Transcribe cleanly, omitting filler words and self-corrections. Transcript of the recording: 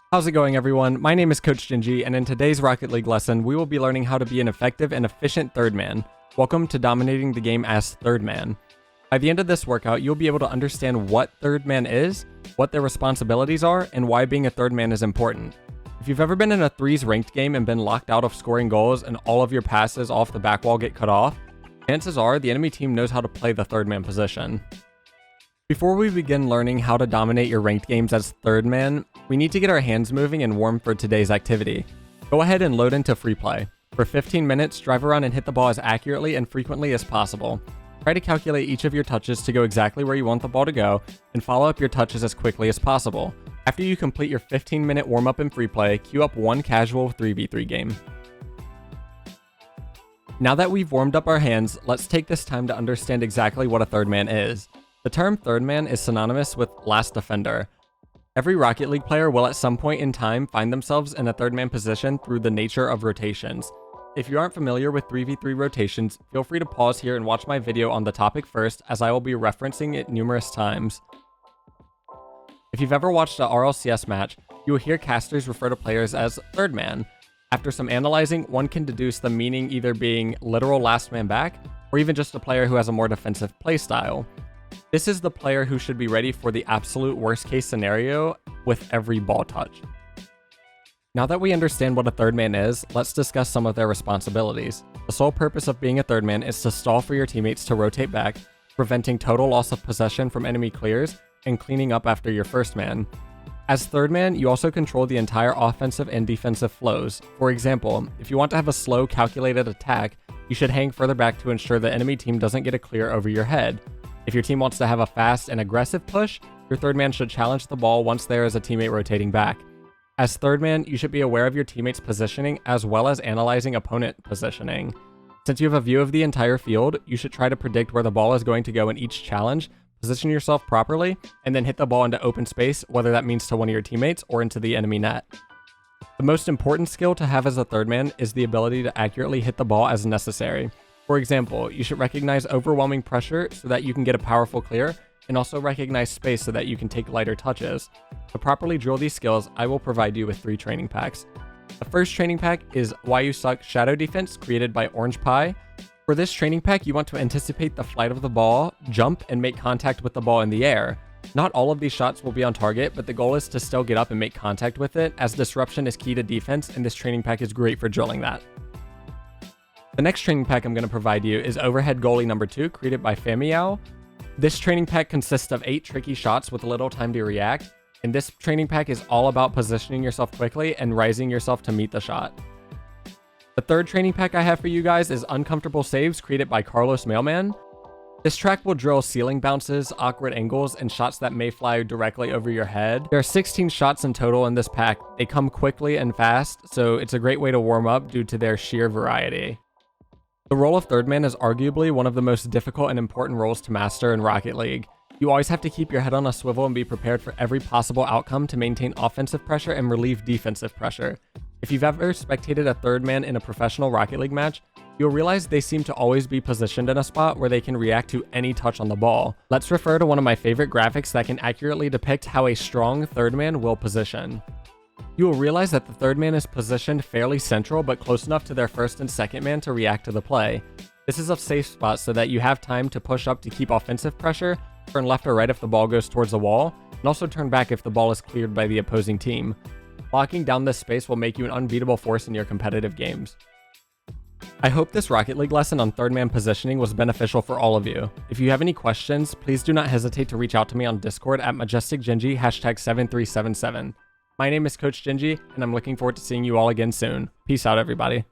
How's it going, everyone? My name is Coach Gingy, and in today's Rocket League lesson, we will be learning how to be an effective and efficient third man. Welcome to dominating the game as third man. By the end of this workout, you'll be able to understand what third man is, what their responsibilities are, and why being a third man is important. If you've ever been in a threes ranked game and been locked out of scoring goals and all of your passes off the back wall get cut off, chances are the enemy team knows how to play the third man position. Before we begin learning how to dominate your ranked games as third man, we need to get our hands moving and warm for today's activity. Go ahead and load into free play. For 15 minutes, drive around and hit the ball as accurately and frequently as possible. Try to calculate each of your touches to go exactly where you want the ball to go, and follow up your touches as quickly as possible. After you complete your 15-minute warm-up in free play, queue up one casual 3v3 game. Now that we've warmed up our hands, let's take this time to understand exactly what a third man is. The term third man is synonymous with last defender. Every Rocket League player will at some point in time find themselves in a third man position through the nature of rotations. If you aren't familiar with 3v3 rotations, feel free to pause here and watch my video on the topic first, as I will be referencing it numerous times. If you've ever watched a RLCS match, you will hear casters refer to players as third man. After some analyzing, one can deduce the meaning either being literal last man back, or even just a player who has a more defensive playstyle. This is the player who should be ready for the absolute worst case scenario with every ball touch. Now that we understand what a third man is, let's discuss some of their responsibilities. The sole purpose of being a third man is to stall for your teammates to rotate back, preventing total loss of possession from enemy clears, and cleaning up after your first man. As third man, you also control the entire offensive and defensive flows. For example, if you want to have a slow, calculated attack, you should hang further back to ensure the enemy team doesn't get a clear over your head. If your team wants to have a fast and aggressive push, your third man should challenge the ball once there is a teammate rotating back. As third man, you should be aware of your teammates' positioning as well as analyzing opponent positioning. Since you have a view of the entire field, you should try to predict where the ball is going to go in each challenge, position yourself properly, and then hit the ball into open space, whether that means to one of your teammates or into the enemy net. The most important skill to have as a third man is the ability to accurately hit the ball as necessary. For example, you should recognize overwhelming pressure so that you can get a powerful clear, and also recognize space so that you can take lighter touches. To properly drill these skills, I will provide you with 3 training packs. The first training pack is Why You Suck Shadow Defense, created by Orange Pie. For this training pack, you want to anticipate the flight of the ball, jump, and make contact with the ball in the air. Not all of these shots will be on target, but the goal is to still get up and make contact with it, as disruption is key to defense, and this training pack is great for drilling that. The next training pack I'm going to provide you is Overhead Goalie number 2, created by Famiao. This training pack consists of 8 tricky shots with little time to react, and this training pack is all about positioning yourself quickly and rising yourself to meet the shot. The third training pack I have for you guys is Uncomfortable Saves, created by Carlos Mailman. This track will drill ceiling bounces, awkward angles, and shots that may fly directly over your head. There are 16 shots in total in this pack. They come quickly and fast, so it's a great way to warm up due to their sheer variety. The role of third man is arguably one of the most difficult and important roles to master in Rocket League. You always have to keep your head on a swivel and be prepared for every possible outcome to maintain offensive pressure and relieve defensive pressure. If you've ever spectated a third man in a professional Rocket League match, you'll realize they seem to always be positioned in a spot where they can react to any touch on the ball. Let's refer to one of my favorite graphics that can accurately depict how a strong third man will position. You will realize that the third man is positioned fairly central, but close enough to their first and second man to react to the play. This is a safe spot so that you have time to push up to keep offensive pressure, turn left or right if the ball goes towards the wall, and also turn back if the ball is cleared by the opposing team. Locking down this space will make you an unbeatable force in your competitive games. I hope this Rocket League lesson on third man positioning was beneficial for all of you. If you have any questions, please do not hesitate to reach out to me on Discord at MajesticGingy #7377. My name is Coach Gingy, and I'm looking forward to seeing you all again soon. Peace out, everybody.